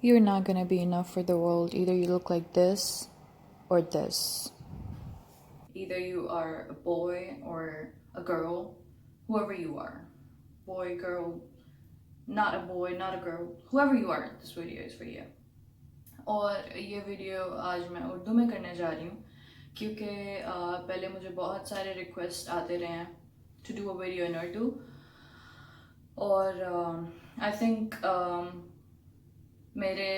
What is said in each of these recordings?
You're not gonna be enough for the world. Either you look like this or this. Either you are a boy or a girl, whoever you are. Boy, girl, not a boy, not a girl, whoever you are, this video is for you. और ये video आज मैं उर्दू में करने जा रही हूँ क्योंकि पहले मुझे बहुत सारे रिक्वेस्ट आते रहे हैं to do a video in Urdu और आई थिंक मेरे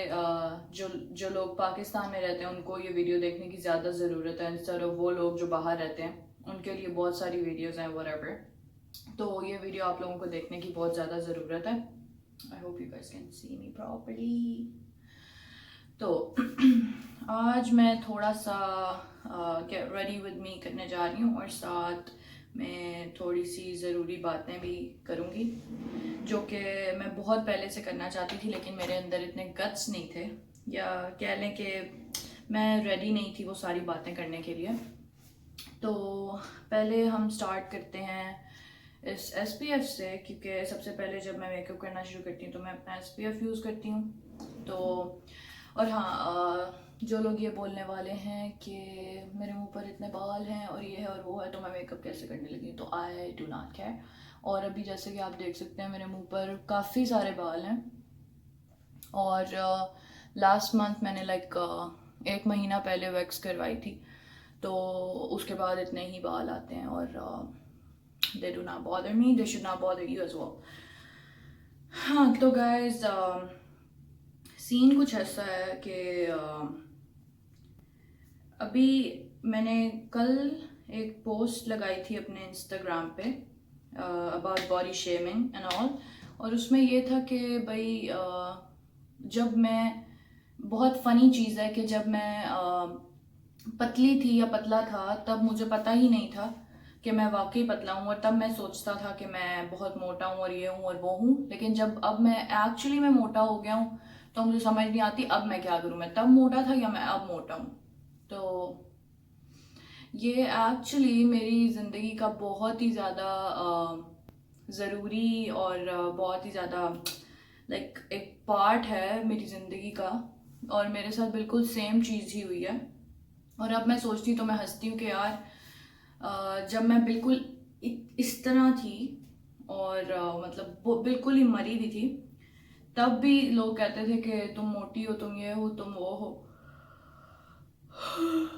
जो लोग पाकिस्तान में रहते हैं उनको ये वीडियो देखने की ज़्यादा ज़रूरत है इंस्टेड ऑफ वो लोग जो बाहर रहते हैं उनके लिए बहुत सारी वीडियोज़ हैं व्हाटएवर। तो ये वीडियो आप लोगों को देखने की बहुत ज़्यादा ज़रूरत है। I hope you guys can see me properly. तो आज मैं थोड़ा सा गेट रेडी विद मी करने जा रही हूँ और साथ मैं थोड़ी सी ज़रूरी बातें भी करूँगी जो कि मैं बहुत पहले से करना चाहती थी लेकिन मेरे अंदर इतने गट्स नहीं थे या कह लें कि मैं रेडी नहीं थी वो सारी बातें करने के लिए। तो पहले हम स्टार्ट करते हैं इस SPF से क्योंकि सबसे पहले जब मैं मेकअप करना शुरू करती हूँ तो मैं अपना SPF यूज़ करती हूँ। तो और हाँ, जो लोग ये बोलने वाले हैं कि मेरे मुंह पर इतने बाल हैं और ये है और वो है तो मैं मेकअप कैसे करने लगी, तो आई डू नॉट केयर। और अभी जैसे कि आप देख सकते हैं मेरे मुंह पर काफ़ी सारे बाल हैं और लास्ट मंथ मैंने एक महीना पहले वैक्स करवाई थी तो उसके बाद इतने ही बाल आते हैं और they do not bother me, they should not bother you as well. हाँ तो गाइज सीन कुछ ऐसा है कि अभी मैंने कल एक पोस्ट लगाई थी अपने इंस्टाग्राम पे about body shaming and all और उसमें ये था कि भाई जब मैं बहुत फ़नी चीज़ है कि जब मैं पतली थी या पतला था तब मुझे पता ही नहीं था कि मैं वाकई पतला हूँ और तब मैं सोचता था कि मैं बहुत मोटा हूँ और ये हूँ और वो हूँ। लेकिन जब अब मैं एक्चुअली मैं मोटा हो गया हूँ तो मुझे समझ नहीं आती अब मैं क्या करूँ, मैं तब मोटा था या मैं अब मोटा हूँ। तो ये एक्चुअली मेरी ज़िंदगी का बहुत ही ज़्यादा ज़रूरी और बहुत ही ज़्यादा एक पार्ट है मेरी ज़िंदगी का और मेरे साथ बिल्कुल सेम चीज़ ही हुई है। और अब मैं सोचती तो मैं हंसती हूँ कि यार जब मैं बिल्कुल इस तरह थी और मतलब वो बिल्कुल ही मरी हुई थी तब भी लोग कहते थे कि तुम मोटी हो, तुम ये हो, तुम वो हो।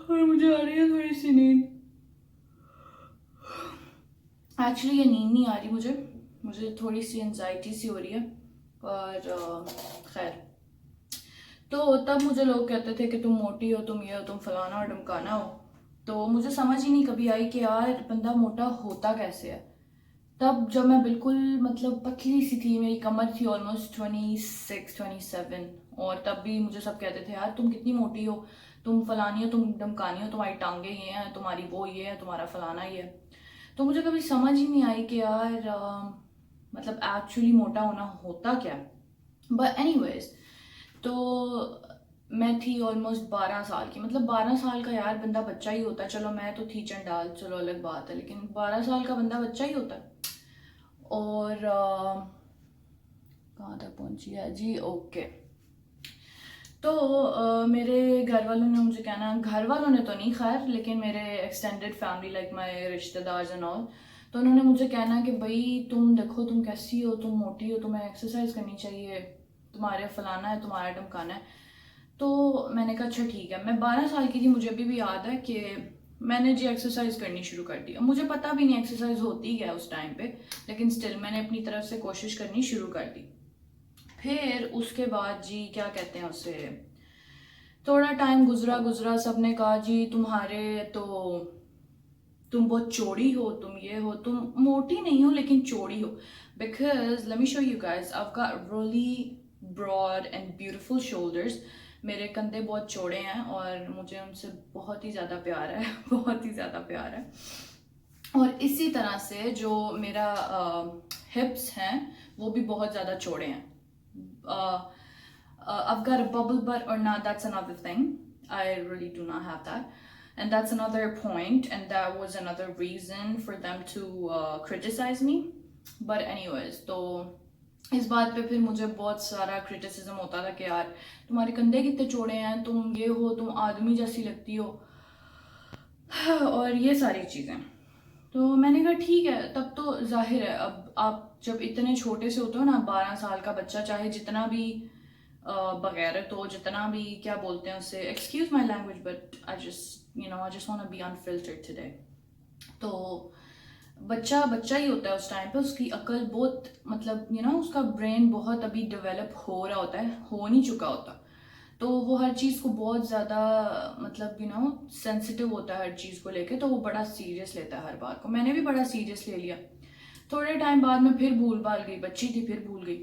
और मुझे आ रही है थोड़ी सी नींद। एक्चुअली ये नींद नहीं आ रही मुझे थोड़ी सी एंजाइटी सी हो रही है और खैर। तो तब मुझे लोग कहते थे कि तुम मोटी हो, तुम ये हो, तुम फलाना और ढमकाना हो। तो मुझे समझ ही नहीं कभी आई कि यार बंदा मोटा होता कैसे है। तब जब मैं बिल्कुल मतलब पतली सी थी, मेरी कमर थी ऑलमोस्ट 26-27 और तब भी मुझे सब कहते थे यार तुम कितनी मोटी हो, तुम फलानी हो, तुम ढमकानी हो, तुम्हारी टांगे ये हैं, तुम्हारी वो ये है, तुम्हारा फलाना ये है। तो मुझे कभी समझ ही नहीं आई कि यार मतलब एक्चुअली मोटा होना होता क्या। बट एनीवेज, तो मैं थी ऑलमोस्ट 12 साल की, मतलब 12 साल का यार बंदा बच्चा ही होता है। चलो मैं तो थी चंडाल, चलो अलग बात है, लेकिन 12 साल का बंदा बच्चा ही होता है। और कहाँ तक पहुँची है जी, ओके। तो मेरे घर वालों ने मुझे कहना, घर वालों ने तो नहीं खैर, लेकिन मेरे एक्सटेंडेड फैमिली लाइक माय रिश्तेदार एंड ऑल, तो उन्होंने मुझे कहना कि भाई तुम देखो तुम कैसी हो, तुम मोटी हो, तुम्हें एक्सरसाइज करनी चाहिए, तुम्हारे फलाना है, तुम्हारा ढमकाना है। तो मैंने कहा अच्छा ठीक है। मैं 12 साल की थी, मुझे अभी भी याद है कि मैंने जी एक्सरसाइज करनी शुरू कर दी। मुझे पता भी नहीं एक्सरसाइज होती क्या उस टाइम पे, लेकिन स्टिल मैंने अपनी तरफ से कोशिश करनी शुरू कर दी। फिर उसके बाद जी क्या कहते हैं उसे, थोड़ा टाइम गुजरा, सबने कहा जी तुम्हारे तो तुम बहुत चौड़ी हो, तुम ये हो, तुम मोटी नहीं हो लेकिन चौड़ी हो। Because let me show you guys, I have got really broad and beautiful shoulders. मेरे कंधे बहुत चौड़े हैं और मुझे उनसे बहुत ही ज़्यादा प्यार है बहुत ही ज़्यादा प्यार है। और इसी तरह से जो मेरा हिप्स हैं वो भी बहुत ज़्यादा चौड़े हैं। I've got a bubble butt or not, that's another thing. I really do not have that. And that's another point, and that was another reason for them to criticize me. But anyways, तो इस बात पे फिर मुझे बहुत सारा criticism होता था कि यार तुम्हारे कंधे कितने चौड़े हैं, तुम ये हो, तुम आदमी जैसी लगती हो, और ये सारी चीज़ें। तो मैंने कहा ठीक है, तब तो जाहिर है अब आप जब इतने छोटे से होते हो ना, 12 साल का बच्चा चाहे जितना भी बगैरत हो, जितना भी क्या बोलते हैं उसे, excuse my language but I just want to be unfiltered today. तो बच्चा बच्चा ही होता है उस टाइम पे, उसकी अकल बहुत मतलब उसका ब्रेन बहुत अभी डेवलप हो रहा होता है, हो नहीं चुका होता। तो वो हर चीज़ को बहुत ज़्यादा मतलब सेंसिटिव होता है हर चीज़ को लेके, तो वो बड़ा सीरियस लेता है हर बात को। मैंने भी बड़ा सीरियस ले लिया। थोड़े टाइम बाद में फिर भूल भाल गई, बच्ची थी फिर भूल गई।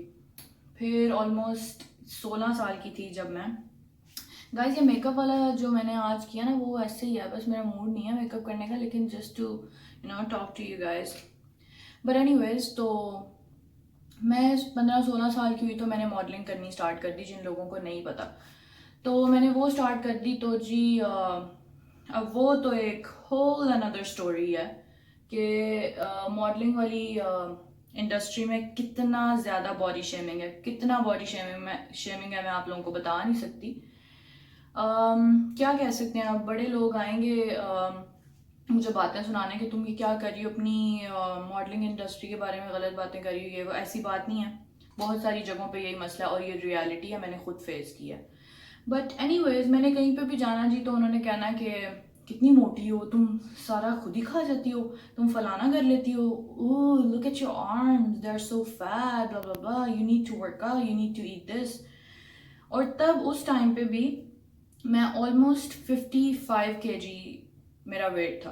फिर ऑलमोस्ट 16 साल की थी जब मैं, गाइस ये मेकअप वाला जो मैंने आज किया ना वो ऐसे ही है, बस मेरा मूड नहीं है मेकअप करने का, लेकिन just to talk to you guys. But anyways, तो मैं 15-16 साल की हुई तो मैंने मॉडलिंग करनी स्टार्ट कर दी, जिन लोगों को नहीं पता। तो मैंने वो स्टार्ट कर दी, तो जी अब वो तो एक होल अनदर स्टोरी है कि मॉडलिंग वाली इंडस्ट्री में कितना ज़्यादा बॉडी शेमिंग है, कितना बॉडी शेमिंग है मैं आप लोगों को बता नहीं सकती। क्या कह सकते हैं, अब बड़े लोग आएंगे मुझे बातें सुनाने कि तुम ये क्या कर रही हो, अपनी मॉडलिंग इंडस्ट्री के बारे में गलत बातें कर रही हो, ये वो। ऐसी बात नहीं है, बहुत सारी जगहों पे यही मसला है और ये रियलिटी है, मैंने खुद फेस किया है। बट एनीवेज, मैंने कहीं पे भी जाना जी तो उन्होंने कहना कि कितनी मोटी हो तुम, सारा खुद ही खा जाती हो, तुम फलाना कर लेती हो, oh look at your arms they are so fat, blah blah blah, you need to work out, you need to eat this. और तब उस टाइम पे भी मैं ऑलमोस्ट 55 kg मेरा वेट था,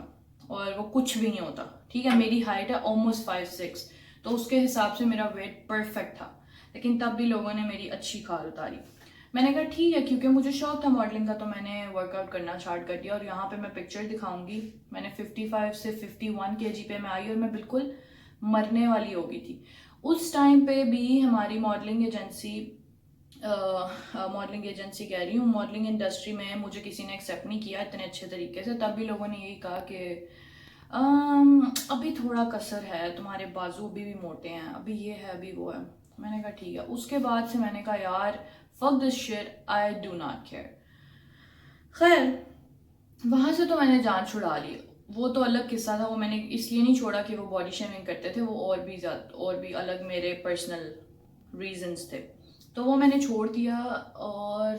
और वो कुछ भी नहीं होता, ठीक है। मेरी हाइट है ऑलमोस्ट 5'6", तो उसके हिसाब से मेरा वेट परफेक्ट था। लेकिन तब भी लोगों ने मेरी अच्छी खाल उतारी। मैंने कहा ठीक है, क्योंकि मुझे शौक था मॉडलिंग का, तो मैंने वर्कआउट करना स्टार्ट कर दिया। और यहाँ पे मैं पिक्चर दिखाऊंगी, मैंने 55 से 51 kg पे मैं आई और मैं बिल्कुल मरने वाली हो गई थी। उस टाइम पे भी हमारी मॉडलिंग एजेंसी कह रही हूँ, मॉडलिंग इंडस्ट्री में मुझे किसी ने एक्सेप्ट नहीं किया इतने अच्छे तरीके से। तब भी लोगों ने यही कहा कि अभी थोड़ा कसर है, तुम्हारे बाजू अभी भी मोटे हैं, अभी ये है अभी वो है। मैंने कहा ठीक है। उसके बाद से मैंने कहा यार fuck this shit, I do not care. खैर वहाँ से तो मैंने जान छुड़ा ली, वो तो अलग किस्सा था। वो मैंने इसलिए नहीं छोड़ा कि वो बॉडी शेमिंग करते थे, वो और भी अलग मेरे पर्सनल रीजंस थे, तो वो मैंने छोड़ दिया। और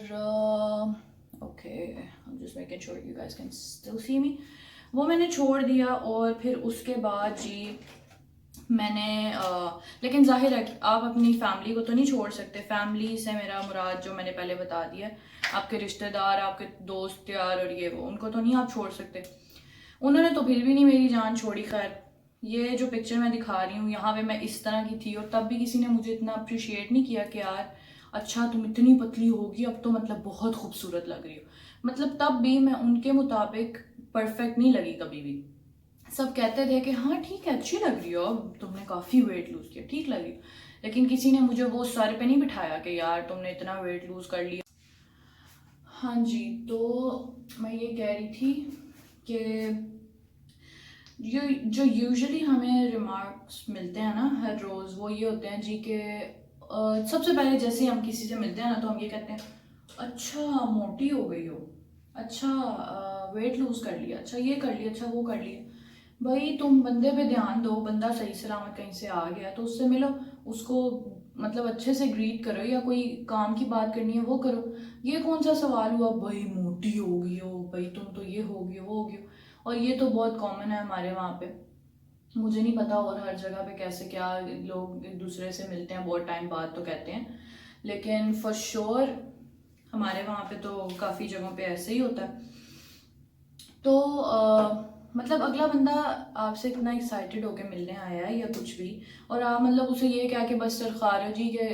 okay, I am just making sure you guys can still see me. वो मैंने छोड़ दिया और फिर उसके बाद जी मैंने लेकिन जाहिर है आप अपनी फैमिली को तो नहीं छोड़ सकते। फैमिली से मेरा मुराद जो मैंने पहले बता दिया, आपके रिश्तेदार, आपके दोस्त यार और ये वो, उनको तो नहीं आप छोड़ सकते। उन्होंने तो फिर भी नहीं मेरी जान छोड़ी। खैर ये जो पिक्चर मैं दिखा रही हूँ यहाँ पे मैं इस तरह की थी, और तब भी किसी ने मुझे इतना अप्रिशिएट नहीं किया कि यार अच्छा तुम इतनी पतली होगी अब तो मतलब बहुत खूबसूरत लग रही हो। मतलब तब भी मैं उनके मुताबिक परफेक्ट नहीं लगी कभी भी। सब कहते थे कि हाँ ठीक है अच्छी लग रही हो, अब तुमने काफ़ी वेट लूज़ किया, ठीक लग रही हो। लेकिन किसी ने मुझे वो सर पे नहीं बिठाया कि यार तुमने इतना वेट लूज़ कर लिया। हाँ जी, तो मैं ये कह रही थी कि जो यूजुअली हमें रिमार्क्स मिलते हैं ना हर रोज़, वो ये होते हैं जी कि सबसे पहले जैसे हम किसी से मिलते हैं ना तो हम ये कहते हैं अच्छा मोटी हो गई हो, अच्छा वेट लूज़ कर लिया, अच्छा ये कर लिया, अच्छा वो कर लिया। भाई तुम बंदे पे ध्यान दो, बंदा सही सलामत कहीं से आ गया तो उससे मिलो, उसको मतलब अच्छे से ग्रीट करो, या कोई काम की बात करनी है वो करो। ये कौन सा सवाल हुआ भाई मोटी हो गई हो, भाई तुम तो ये हो गई वो हो गई हो। और ये तो बहुत कॉमन है हमारे वहाँ पे, मुझे नहीं पता और हर जगह पे कैसे क्या लोग एक दूसरे से मिलते हैं बहुत टाइम बाद तो कहते हैं, लेकिन फॉर श्योर हमारे वहाँ पे तो काफ़ी जगहों पे ऐसे ही होता है। तो मतलब अगला बंदा आपसे इतना एक्साइटेड होके मिलने आया है या कुछ भी, और आप मतलब उसे ये क्या कि बस सर खारो जी के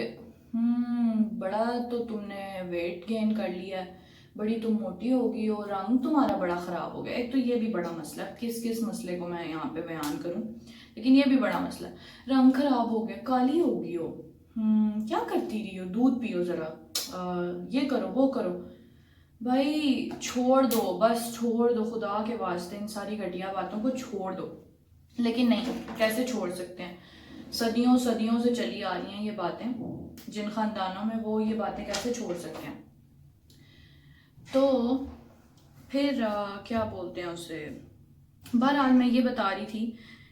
बड़ा तो तुमने वेट गेन कर लिया है, बड़ी तुम मोटी होगी और रंग तुम्हारा बड़ा ख़राब हो गया। एक तो ये भी बड़ा मसला है, किस किस मसले को मैं यहाँ पे बयान करूँ, लेकिन ये भी बड़ा मसला है। रंग ख़राब हो गया, काली होगी हो, क्या करती रही हो, दूध पियो ज़रा, ये करो वो करो। भाई छोड़ दो, बस छोड़ दो, खुदा के वास्ते इन सारी घटिया बातों को छोड़ दो। लेकिन नहीं, कैसे छोड़ सकते हैं। सदियों सदियों से चली आ रही हैं ये बातें, जिन ख़ानदानों में वो ये बातें कैसे छोड़ सकते हैं। तो फिर क्या बोलते हैं उसे, बहरहाल मैं ये बता रही थी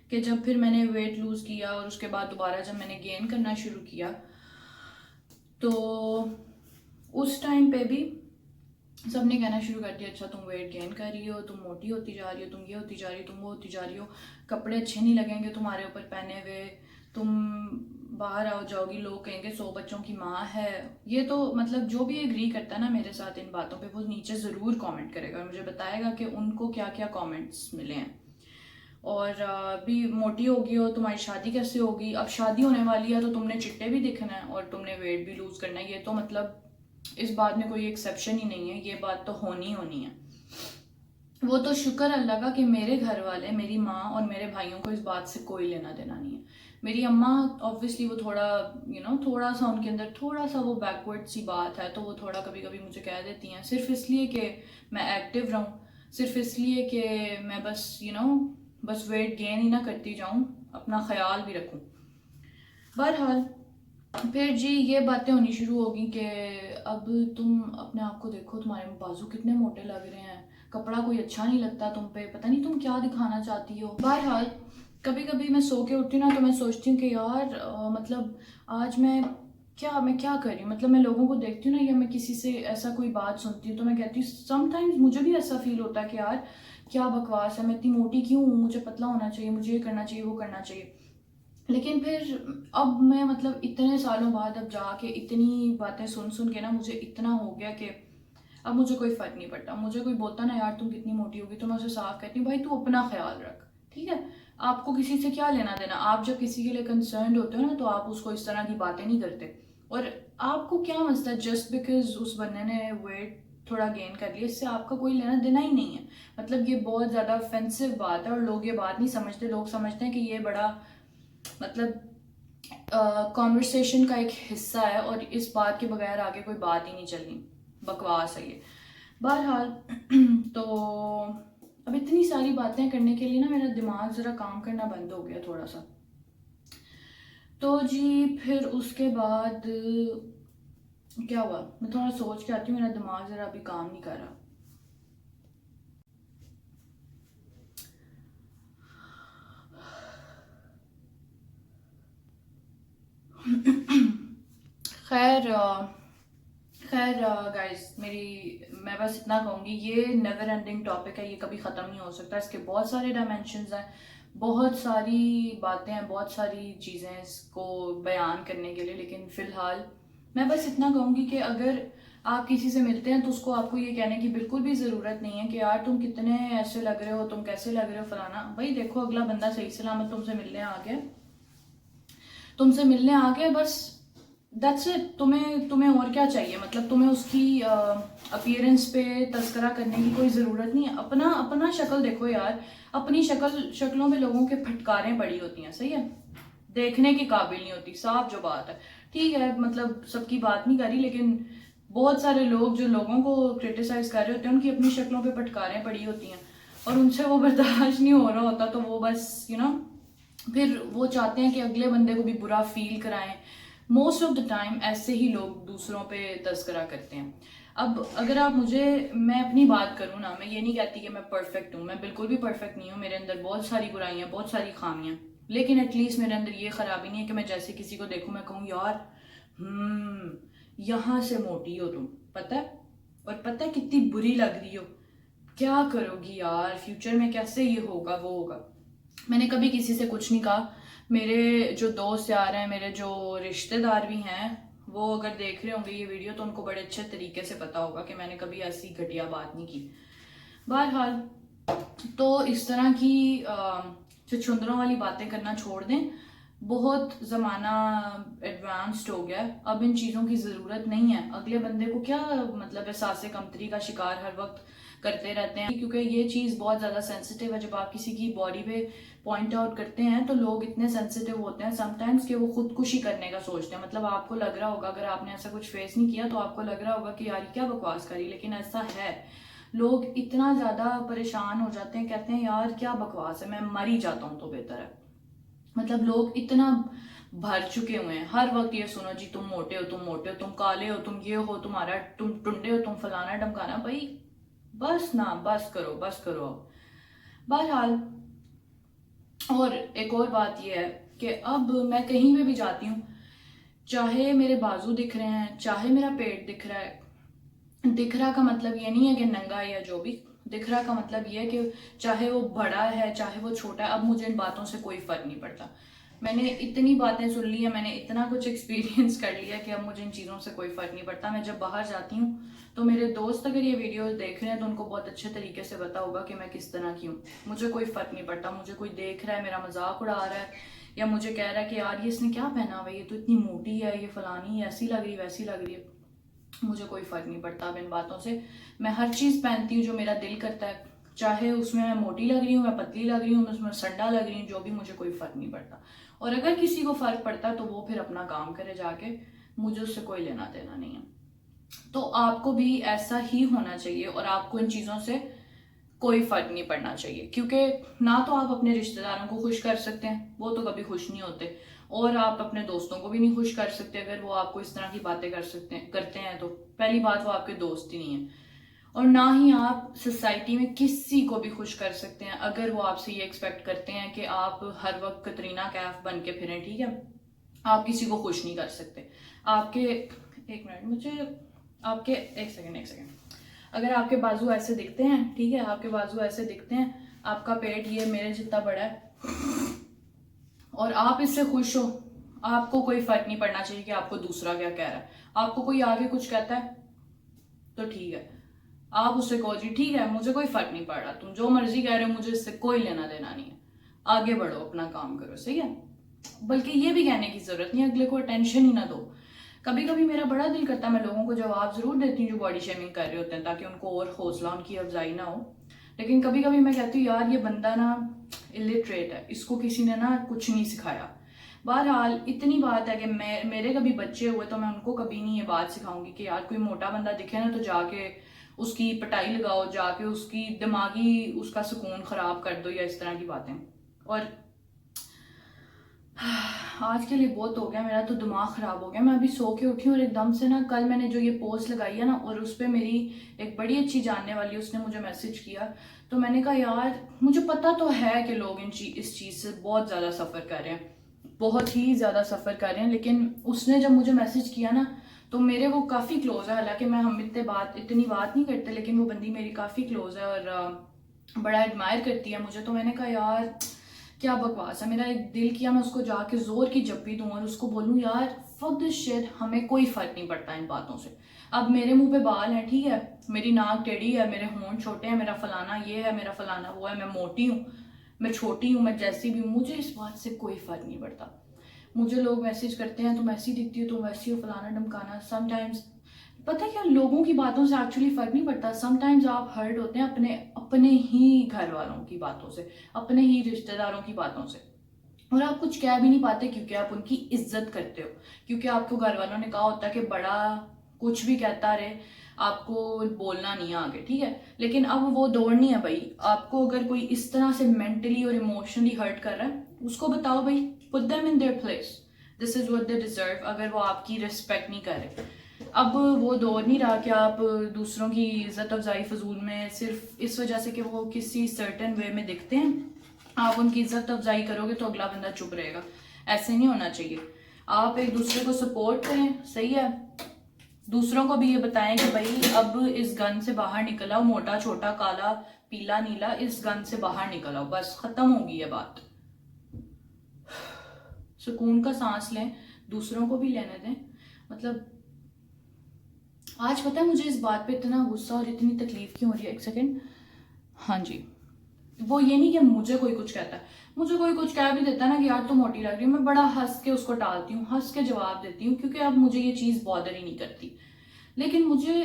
कि जब फिर मैंने वेट लूज़ किया और उसके बाद दोबारा जब मैंने गेन करना शुरू किया, तो उस टाइम पे भी सब ने कहना शुरू कर दिया, अच्छा तुम वेट गेन कर रही हो, तुम मोटी होती जा रही हो, तुम ये होती जा रही हो, तुम वो होती जा रही हो, कपड़े अच्छे नहीं लगेंगे तुम्हारे ऊपर पहने हुए, तुम बाहर आओ जाओगी, लोग कहेंगे 100 बच्चों की माँ है। ये तो मतलब जो भी एग्री करता है ना मेरे साथ इन बातों पे, वो नीचे ज़रूर कमेंट करेगा और मुझे बताएगा कि उनको क्या क्या कमेंट्स मिले हैं। और भी मोटी होगी हो, तुम्हारी शादी कैसे होगी, अब शादी होने वाली है तो तुमने चिट्टे भी दिखना है और तुमने वेट भी लूज़ करना है। ये तो मतलब इस बात में कोई एक्सेप्शन ही नहीं है, ये बात तो होनी होनी है। वो तो शुक्र अल्लाह का कि मेरे घर वाले, मेरी माँ और मेरे भाइयों को इस बात से कोई लेना देना नहीं है। मेरी अम्मा ऑब्वियसली वो थोड़ा थोड़ा सा उनके अंदर थोड़ा सा वो बैकवर्ड सी बात है, तो वो थोड़ा कभी कभी मुझे कह देती हैं, सिर्फ इसलिए कि मैं एक्टिव रहूँ, सिर्फ इसलिए कि मैं बस बस वेट गेन ही ना करती जाऊँ, अपना ख्याल भी रखूँ। बहरहाल फिर जी ये बातें होनी शुरू होगी कि अब तुम अपने आप को देखो, तुम्हारे बाजू कितने मोटे लग रहे हैं, कपड़ा कोई अच्छा नहीं लगता तुम पे, पता नहीं तुम क्या दिखाना चाहती हो। बहरहाल कभी कभी मैं सो के उठती हूँ ना, तो मैं सोचती हूँ कि यार मतलब आज मैं क्या कर रही हूँ। मतलब मैं लोगों को देखती हूँ ना, या मैं किसी से ऐसा कोई बात सुनती हूँ तो मैं कहती हूँ, समटाइम्स मुझे भी ऐसा फील होता है कि यार क्या बकवास है, मैं इतनी मोटी क्यों हूँ, मुझे पतला होना चाहिए, मुझे ये करना चाहिए, वो करना चाहिए। लेकिन फिर अब मैं मतलब इतने सालों बाद अब जाके इतनी बातें सुन सुन के ना मुझे इतना हो गया कि अब मुझे कोई फ़र्क नहीं पड़ता। मुझे कोई बोलता ना यार तुम कितनी मोटी होगी, तो मैं उसे साफ कहती हूँ, भाई तू अपना ख्याल रख, ठीक है। आपको किसी से क्या लेना देना, आप जब किसी के लिए कंसर्न होते हो ना, तो आप उसको इस तरह की बातें नहीं करते। और आपको क्या मसला, जस्ट बिकॉज उस बंदे ने वेट थोड़ा गेन कर लिया, इससे आपका कोई लेना देना ही नहीं है। मतलब ये बहुत ज़्यादा ऑफेंसिव बात है और लोग ये बात नहीं समझते। लोग समझते हैं कि ये बड़ा मतलब कॉन्वर्सेशन का एक हिस्सा है और इस बात के बगैर आगे कोई बात ही नहीं चलनी, बकवास है ये। बहरहाल तो अब इतनी सारी बातें करने के लिए ना मेरा दिमाग ज़रा काम करना बंद हो गया थोड़ा सा। तो जी फिर उसके बाद क्या हुआ, मैं थोड़ा सोच के आती हूँ, मेरा दिमाग ज़रा अभी काम नहीं कर रहा। खैर खैर गाइस, मैं बस इतना कहूँगी, ये नेवर एंडिंग टॉपिक है, ये कभी ख़त्म नहीं हो सकता। इसके बहुत सारे डायमेंशंस हैं, बहुत सारी बातें हैं, बहुत सारी चीज़ें हैं इसको बयान करने के लिए। लेकिन फ़िलहाल मैं बस इतना कहूँगी कि अगर आप किसी से मिलते हैं तो उसको आपको ये कहने की बिल्कुल भी ज़रूरत नहीं है कि यार तुम कितने ऐसे लग रहे हो, तुम कैसे लग रहे हो, फलाना। भाई देखो, अगला बंदा सही सलामत तुमसे मिलने आ गया, बस दैट्स इट। तुम्हें तुम्हें और क्या चाहिए। मतलब तुम्हें उसकी अपीयरेंस पे तस्करा करने की कोई ज़रूरत नहीं है। अपना अपना शक्ल देखो यार, अपनी शक्लों पे लोगों के फटकारें पड़ी होती हैं, सही है, देखने के काबिल नहीं होती, साफ जो बात है। ठीक है, मतलब सबकी बात नहीं करी, लेकिन बहुत सारे लोग जो लोगों को क्रिटिसाइज कर रहे होते हैं, उनकी अपनी शक्लों पे फटकारें पड़ी होती हैं और उनसे वो बर्दाश्त नहीं हो रहा होता, तो वो बस फिर वो चाहते हैं कि अगले बंदे को भी बुरा फील कराएं। मोस्ट ऑफ द टाइम ऐसे ही लोग दूसरों पे तस्करा करते हैं। अब अगर आप मैं अपनी बात करूँ ना, मैं ये नहीं कहती कि मैं परफेक्ट हूँ, मैं बिल्कुल भी परफेक्ट नहीं हूँ, मेरे अंदर बहुत सारी बुराइयाँ, बहुत सारी खामियाँ, लेकिन एटलीस्ट मेरे अंदर ये खराबी नहीं है कि मैं जैसे किसी को देखूँ मैं कहूँ यार यहाँ से मोटी हो तुम, पता है, और पता है कितनी बुरी लग रही हो, क्या करोगी यार, फ्यूचर में कैसे ये होगा वो होगा। मैंने कभी किसी से कुछ नहीं कहा। मेरे जो दोस्त यार हैं, मेरे जो रिश्तेदार भी हैं, वो अगर देख रहे होंगे ये वीडियो तो उनको बड़े अच्छे तरीके से पता होगा कि मैंने कभी ऐसी घटिया बात नहीं की। बहरहाल तो इस तरह की छुछुंदरों वाली बातें करना छोड़ दें। बहुत ज़माना एडवांस्ड हो गया है, अब इन चीज़ों की ज़रूरत नहीं है। अगले बंदे को क्या मतलब एहसास कमतरी का शिकार हर वक्त करते रहते हैं, क्योंकि ये चीज़ बहुत ज़्यादा सेंसिटिव है। जब आप किसी की बॉडी पे पॉइंट आउट करते हैं तो लोग इतने सेंसिटिव होते हैं समटाइम्स कि वो खुदकुशी करने का सोचते हैं। मतलब आपको लग रहा होगा, अगर आपने ऐसा कुछ फेस नहीं किया तो आपको लग रहा होगा कि यार क्या बकवास करी, लेकिन ऐसा है। लोग इतना ज़्यादा परेशान हो जाते हैं, कहते हैं यार क्या बकवास है, मैं मर ही जाता हूँ तो बेहतर है। मतलब लोग इतना भर चुके हुए हैं। हर वक्त ये सुनो जी तुम मोटे हो, तुम मोटे हो, तुम काले हो, तुम ये हो, तुम्हारा तुम टुंडे हो, तुम फलाना ढमकाना। भाई बस ना, बस करो, बस करो अब। बहरहाल, और एक और बात ये है कि अब मैं कहीं पे भी जाती हूँ, चाहे मेरे बाजू दिख रहे हैं, चाहे मेरा पेट दिख रहा है, दिख रहा का मतलब ये नहीं है कि नंगा है या जो भी, दिख रहा का मतलब ये है कि चाहे वो बड़ा है चाहे वो छोटा है, अब मुझे इन बातों से कोई फर्क नहीं पड़ता। मैंने इतनी बातें सुन ली है, मैंने इतना कुछ एक्सपीरियंस कर लिया कि अब मुझे इन चीज़ों से कोई फर्क नहीं पड़ता। मैं जब बाहर जाती हूँ तो मेरे दोस्त अगर ये वीडियो देख रहे हैं तो उनको बहुत अच्छे तरीके से पता होगा कि मैं किस तरह की हूँ। मुझे कोई फर्क नहीं पड़ता, मुझे कोई देख रहा है, मेरा मजाक उड़ा रहा है, या मुझे कह रहा है कि यार ये इसने क्या पहना हुआ है, ये तो इतनी मोटी है, ये फलानी ऐसी लग रही वैसी लग रही है, मुझे कोई फ़र्क नहीं पड़ता अब इन बातों से। मैं हर चीज़ पहनती हूँ जो मेरा दिल करता है, चाहे उसमें मैं मोटी लग रही हूँ, मैं पतली लग रही हूँ, मैं उसमें संडा लग रही हूँ, जो भी, मुझे कोई फ़र्क नहीं पड़ता। और अगर किसी को फ़र्क पड़ता है तो वो फिर अपना काम करे जाके, मुझे उससे कोई लेना देना नहीं है। तो आपको भी ऐसा ही होना चाहिए और आपको इन चीज़ों से कोई फर्क नहीं पड़ना चाहिए, क्योंकि ना तो आप अपने रिश्तेदारों को खुश कर सकते हैं, वो तो कभी खुश नहीं होते, और आप अपने दोस्तों को भी नहीं खुश कर सकते अगर वो आपको इस तरह की बातें करते हैं तो पहली बात वो आपके दोस्त ही नहीं है। और ना ही आप सोसाइटी में किसी को भी खुश कर सकते हैं अगर वो आपसे ये एक्सपेक्ट करते हैं कि आप हर वक्त कतरीना कैफ बन के फिरें, ठीक है। आप किसी को खुश नहीं कर सकते। आपके, एक मिनट, मुझे आपके, एक सेकेंड, अगर आपके बाजू ऐसे दिखते हैं, ठीक है, आपके बाजू ऐसे दिखते हैं, आपका पेट ये मेरे जितना बड़ा है और आप इससे खुश हो, आपको कोई फर्क नहीं पड़ना चाहिए कि आपको दूसरा क्या कह रहा है। आपको कोई आगे कुछ कहता है तो ठीक है, आप उससे कहो जी ठीक है, मुझे कोई फर्क नहीं पड़ रहा, तुम जो मर्जी कह रहे हो, मुझे इससे कोई लेना देना नहीं है, आगे बढ़ो, अपना काम करो, सही है। बल्कि ये भी कहने की जरूरत नहीं, अगले को टेंशन ही ना दो। कभी कभी मेरा बड़ा दिल करता है, मैं लोगों को जवाब जरूर देती हूँ जो बॉडी शेमिंग कर रहे होते हैं, ताकि उनको और हौसला, उनकी अफजाई ना हो। लेकिन कभी कभी मैं कहती हूँ यार ये बंदा ना इलिटरेट है, इसको किसी ने ना कुछ नहीं सिखाया। बहरहाल इतनी बात है कि मेरे कभी बच्चे हुए तो मैं उनको कभी नहीं ये बात सिखाऊंगी कि यार कोई मोटा बंदा दिखे ना तो जाके उसकी पिटाई लगाओ, जाके उसकी दिमागी उसका सुकून खराब कर दो, या इस तरह की बातें। और आज के लिए बहुत हो गया, मेरा तो दिमाग ख़राब हो गया। मैं अभी सो के उठी और एकदम से ना, कल मैंने जो ये पोस्ट लगाई है ना, और उस पर मेरी एक बड़ी अच्छी जानने वाली उसने मुझे मैसेज किया, तो मैंने कहा यार मुझे पता तो है कि लोग इस चीज़ से बहुत ज़्यादा सफ़र कर रहे हैं, बहुत ही ज़्यादा सफ़र कर रहे हैं, लेकिन उसने जब मुझे मैसेज किया ना तो मेरे वो काफ़ी क्लोज है, हालांकि हम इतनी बात नहीं करते, लेकिन वो बंदी मेरी काफ़ी क्लोज है और बड़ा एडमायर करती है मुझे। तो मैंने कहा यार क्या बकवास है, मेरा एक दिल किया मैं उसको जाके जोर की जप्पी दूं और उसको बोलूं यार फक दिस शिट, हमें कोई फर्क नहीं पड़ता इन बातों से। अब मेरे मुंह पे बाल हैं, ठीक है, मेरी नाक टेढ़ी है, मेरे होंठ छोटे हैं, मेरा फलाना ये है, मेरा फलाना वो है, मैं मोटी हूँ, मैं छोटी हूँ, मैं जैसी भी हूँ, मुझे इस बात से कोई फर्क नहीं पड़ता। मुझे लोग मैसेज करते हैं तुम ऐसी दिखती हो, तुम वैसी हो, फलाना ढमकाना। समटाइम्स पता है क्या, लोगों की बातों से एक्चुअली फर्क नहीं पड़ता। समटाइम्स आप हर्ट होते हैं अपने अपने ही घर वालों की बातों से, अपने ही रिश्तेदारों की बातों से, और आप कुछ कह भी नहीं पाते क्योंकि आप उनकी इज्जत करते हो, क्योंकि आपको घर वालों ने कहा होता है कि बड़ा कुछ भी कहता रहे, आपको बोलना नहीं है आगे, ठीक है। लेकिन अब वो दौड़ नहीं है भाई, आपको अगर कोई इस तरह से मेंटली और इमोशनली हर्ट कर रहा है, उसको बताओ भाई, put them in their place, this is what they deserve, अगर वो आपकी रिस्पेक्ट नहीं करे। अब वो दौर नहीं रहा कि आप दूसरों की इज्जत अफजाई फजूल में सिर्फ इस वजह से कि वो किसी सर्टेन वे में दिखते हैं, आप उनकी इज्जत अफजाई करोगे तो अगला बंदा चुप रहेगा। ऐसे नहीं होना चाहिए। आप एक दूसरे को सपोर्ट करें, सही है। दूसरों को भी ये बताएं कि भाई अब इस गन से बाहर निकल आओ, मोटा छोटा काला पीला नीला, इस गन से बाहर निकल आओ, बस खत्म होगी ये बात। सुकून का सांस लें, दूसरों को भी लेने दें। मतलब आज पता है मुझे इस बात पे इतना गुस्सा और इतनी तकलीफ क्यों हो रही है, एक सेकेंड, हाँ जी, वो ये नहीं कि मुझे कोई कुछ कहता है, मुझे कोई कुछ कह भी देता है ना कि यार तुम मोटी लग रही हो, मैं बड़ा हंस के उसको टालती हूँ, हंस के जवाब देती हूँ, क्योंकि अब मुझे ये चीज़ बॉदर ही नहीं करती। लेकिन मुझे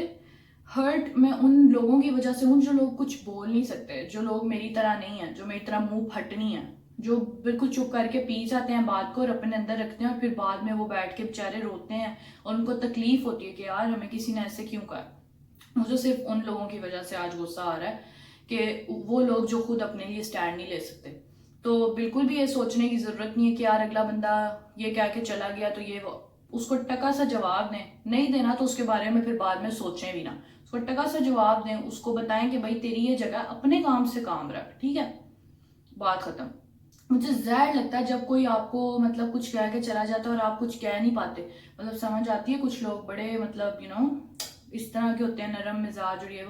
हर्ट मैं उन लोगों की वजह से हूँ जो लोग कुछ बोल नहीं सकते, जो लोग मेरी तरह नहीं है, जो मेरी तरह मुंह फटनी है, जो बिल्कुल चुप करके पी जाते हैं बात को और अपने अंदर रखते हैं, और फिर बाद में वो बैठ के बेचारे रोते हैं और उनको तकलीफ होती है कि यार हमें किसी ने ऐसे क्यों कहा। मुझे सिर्फ उन लोगों की वजह से आज गुस्सा आ रहा है कि वो लोग जो खुद अपने लिए स्टैंड नहीं ले सकते, तो बिल्कुल भी ये सोचने की ज़रूरत नहीं है कि यार अगला बंदा ये कह के चला गया तो ये उसको टका सा जवाब दें। नहीं देना तो उसके बारे में फिर बाद में सोचें भी ना, उसको टका सा जवाब दें, उसको बताएं कि भाई तेरी ये जगह, अपने काम से काम रख, ठीक है, बात खत्म। मुझे ज़्यादा लगता है जब कोई आपको मतलब कुछ कह के चला जाता है और आप कुछ कह नहीं पाते, मतलब समझ आती है कुछ लोग बड़े मतलब इस तरह के होते हैं, नरम मिजाज और ये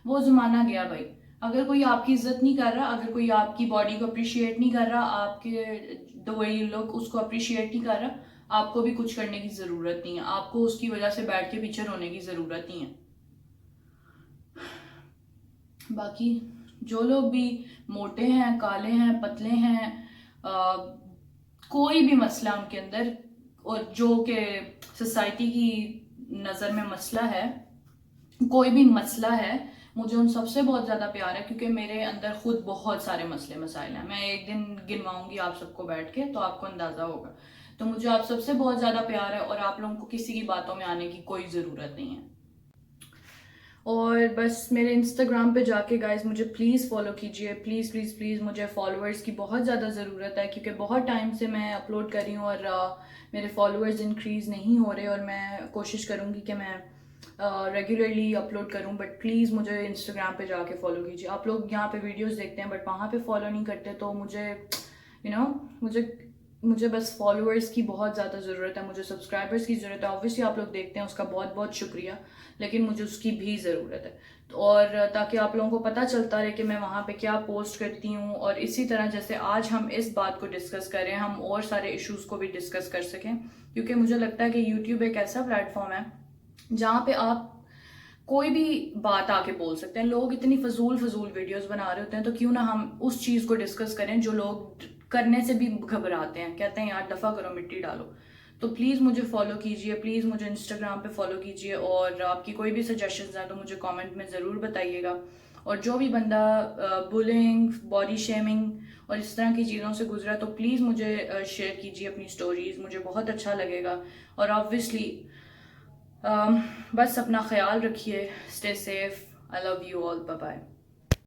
वो ज़माना गया भाई। अगर कोई आपकी इज्जत नहीं कर रहा, अगर कोई आपकी बॉडी को अप्रिशिएट नहीं कर रहा, आपके द वे यू लुक उसको अप्रिशिएट नहीं कर रहा, आपको भी कुछ करने की ज़रूरत नहीं है, आपको उसकी वजह से बैठ के पीछे रोने की ज़रूरत नहीं है। बाकी जो लोग भी मोटे हैं, काले हैं, पतले हैं, कोई भी मसला उनके अंदर, और जो कि सोसाइटी की नज़र में मसला है, कोई भी मसला है, मुझे उन सबसे बहुत ज़्यादा प्यार है, क्योंकि मेरे अंदर खुद बहुत सारे मसले मसाइल हैं। मैं एक दिन गिनवाऊंगी आप सबको बैठ के, तो आपको अंदाज़ा होगा। तो मुझे आप सबसे बहुत ज़्यादा प्यार है और आप लोगों को किसी की बातों में आने की कोई ज़रूरत नहीं है। और बस मेरे इंस्टाग्राम पे जाके गाइस मुझे प्लीज़ फॉलो कीजिए, प्लीज़ प्लीज़ प्लीज़। मुझे फॉलोअर्स की बहुत ज़्यादा ज़रूरत है, क्योंकि बहुत टाइम से मैं अपलोड कर रही हूँ और मेरे फॉलोअर्स इंक्रीज़ नहीं हो रहे, और मैं कोशिश करूँगी कि मैं रेगुलरली अपलोड करूँ। बट प्लीज़ मुझे इंस्टाग्राम पे जाके फॉलो कीजिए। आप लोग यहाँ पे वीडियोस देखते हैं बट वहाँ पे फॉलो नहीं करते, तो मुझे मुझे बस फॉलोअर्स की बहुत ज़्यादा ज़रूरत है, मुझे सब्सक्राइबर्स की ज़रूरत है। ऑब्वियसली आप लोग देखते हैं, उसका बहुत बहुत शुक्रिया, लेकिन मुझे उसकी भी ज़रूरत है। तो और ताकि आप लोगों को पता चलता रहे कि मैं वहाँ पे क्या पोस्ट करती हूँ, और इसी तरह जैसे आज हम इस बात को डिस्कस करें, हम और सारे इश्यूज़ को भी डिस्कस कर सकें, क्योंकि मुझे लगता है कि यूट्यूब एक ऐसा प्लेटफॉर्म है जहाँ पे आप कोई भी बात आके बोल सकते हैं। लोग इतनी फजूल फजूल वीडियोस बना रहे होते हैं, तो क्यों ना हम उस चीज़ को डिस्कस करें जो लोग करने से भी घबराते हैं, कहते हैं यार दफ़ा करो, मिट्टी डालो। तो प्लीज़ मुझे फॉलो कीजिए, प्लीज़ मुझे इंस्टाग्राम पे फॉलो कीजिए, और आपकी कोई भी सजेशंस हैं तो मुझे कमेंट में ज़रूर बताइएगा। और जो भी बंदा बुलिंग, बॉडी शेमिंग और इस तरह की चीज़ों से गुजरा, तो प्लीज़ मुझे शेयर कीजिए अपनी स्टोरीज़, मुझे बहुत अच्छा लगेगा। और ऑब्वियसली बस अपना ख्याल रखिए, stay safe, I love you all, bye bye.